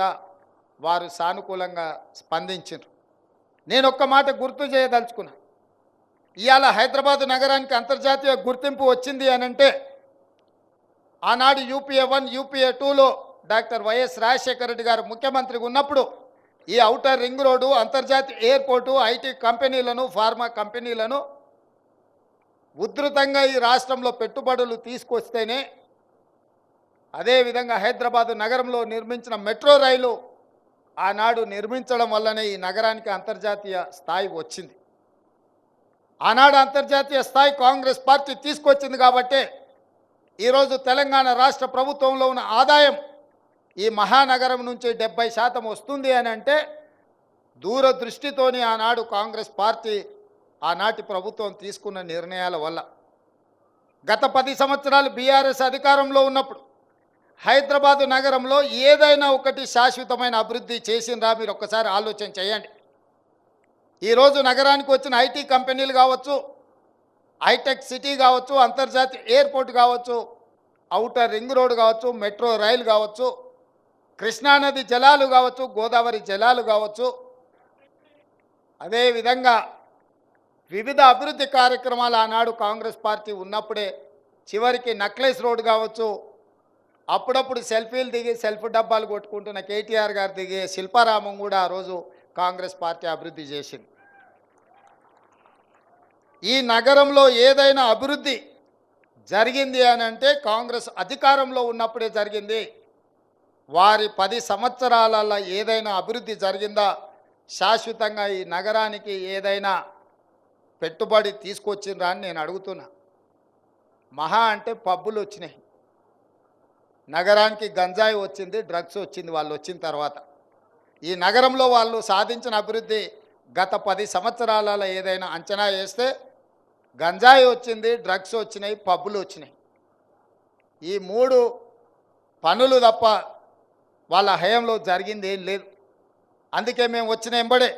కూడా వారు సానుకూలంగా స్పందించారు. నేను ఒక్క మాట గుర్తు చేయదలుచుకున్నా. ఇవాళ హైదరాబాద్ నగరానికి అంతర్జాతీయ గుర్తింపు వచ్చింది అనంటే ఆనాడు యూపీఏ 1 యూపీఏ 2లో డాక్టర్ వైఎస్ రాజశేఖర రెడ్డి గారు ముఖ్యమంత్రిగా ఉన్నప్పుడు ఈ ఔటర్ రింగ్ రోడ్డు, అంతర్జాతీయ ఎయిర్పోర్టు, ఐటీ కంపెనీలను, ఫార్మా కంపెనీలను ఉధృతంగా ఈ రాష్ట్రంలో పెట్టుబడులు తీసుకొస్తేనే, అదేవిధంగా హైదరాబాద్ నగరంలో నిర్మించిన మెట్రో రైలు ఆనాడు నిర్మించడం వల్లనే ఈ నగరానికి అంతర్జాతీయ స్థాయి వచ్చింది. ఆనాడు అంతర్జాతీయ స్థాయి కాంగ్రెస్ పార్టీ తీసుకొచ్చింది కాబట్టే ఈరోజు తెలంగాణ రాష్ట్ర ప్రభుత్వంలో ఉన్న ఆదాయం ఈ మహానగరం నుంచి 70% వస్తుంది అని అంటే దూరదృష్టితోని ఆనాడు కాంగ్రెస్ పార్టీ ఆనాటి ప్రభుత్వం తీసుకున్న నిర్ణయాల వల్ల. గత 10 సంవత్సరాలు బీఆర్ఎస్ అధికారంలో ఉన్నప్పుడు హైదరాబాదు నగరంలో ఏదైనా ఒకటి శాశ్వతమైన అభివృద్ధి చేసిండ్రా? మీరు ఒక్కసారి ఆలోచన చేయండి. ఈరోజు నగరానికి వచ్చిన ఐటీ కంపెనీలు కావచ్చు, హైటెక్ సిటీ కావచ్చు, అంతర్జాతీయ ఎయిర్పోర్ట్ కావచ్చు, ఔటర్ రింగ్ రోడ్ కావచ్చు, మెట్రో రైలు కావచ్చు, కృష్ణానది జలాలు కావచ్చు, గోదావరి జలాలు కావచ్చు, అదేవిధంగా వివిధ అభివృద్ధి కార్యక్రమాలు ఆనాడు కాంగ్రెస్ పార్టీ ఉన్నప్పుడే, చివరికి నక్లెస్ రోడ్ కావచ్చు, అప్పుడప్పుడు సెల్ఫీలు దిగి సెల్ఫ్ డబ్బాలు కొట్టుకుంటున్న కేటీఆర్ గారు దిగే శిల్పారామం కూడా ఆ రోజు కాంగ్రెస్ పార్టీ అభివృద్ధి చేసింది. ఈ నగరంలో ఏదైనా అభివృద్ధి జరిగింది అని అంటే కాంగ్రెస్ అధికారంలో ఉన్నప్పుడే జరిగింది. వారి 10 సంవత్సరాలలో ఏదైనా అభివృద్ధి జరిగిందా? శాశ్వతంగా ఈ నగరానికి ఏదైనా పెట్టుబడి తీసుకొచ్చిండ్రా అని నేను అడుగుతున్నా. మహా అంటే పబ్బులు వచ్చినాయి, నగరానికి గంజాయి వచ్చింది, డ్రగ్స్ వచ్చింది వాళ్ళు వచ్చిన తర్వాత. ఈ నగరంలో వాళ్ళు సాధించిన అభివృద్ధి గత 10 సంవత్సరాలలో ఏదైనా అంచనా వేస్తే గంజాయి వచ్చింది, డ్రగ్స్ వచ్చినాయి, పబ్బులు వచ్చినాయి. ఈ 3 పనులు తప్ప వాళ్ళ హయాంలో జరిగింది ఏం లేదు. అందుకే మేము వచ్చిన ఎంబడే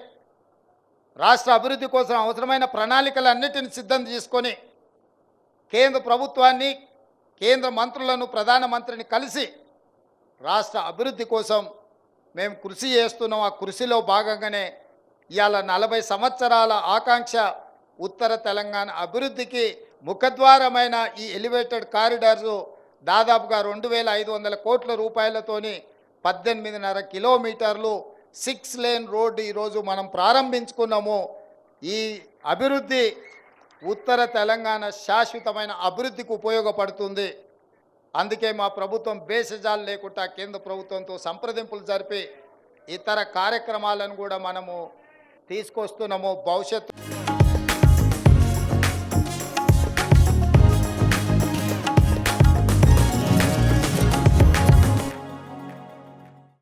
రాష్ట్ర అభివృద్ధి కోసం అవసరమైన ప్రణాళికలన్నిటిని సిద్ధం చేసుకొని కేంద్ర ప్రభుత్వాన్ని, కేంద్ర మంత్రులను, ప్రధానమంత్రిని కలిసి రాష్ట్ర అభివృద్ధి కోసం మేము కృషి చేస్తున్నాం. ఆ కృషిలో భాగంగానే ఇవాళ 40 సంవత్సరాల ఆకాంక్ష ఉత్తర తెలంగాణ అభివృద్ధికి ముఖద్వారమైన ఈ ఎలివేటెడ్ కారిడార్సు దాదాపుగా 2500 కోట్ల రూపాయలతోని 18.5 కిలోమీటర్లు 6 లేన్ రోడ్డు ఈరోజు మనం ప్రారంభించుకున్నాము. ఈ అభివృద్ధి ఉత్తర తెలంగాణ శాశ్వతమైన అభివృద్ధికి ఉపయోగపడుతుంది. అందుకే మా ప్రభుత్వం బేసజాలు లేకుండా కేంద్ర ప్రభుత్వంతో సంప్రదింపులు జరిపి ఇతర కార్యక్రమాలను కూడా మనము తీసుకొస్తున్నాము. భవిష్యత్తు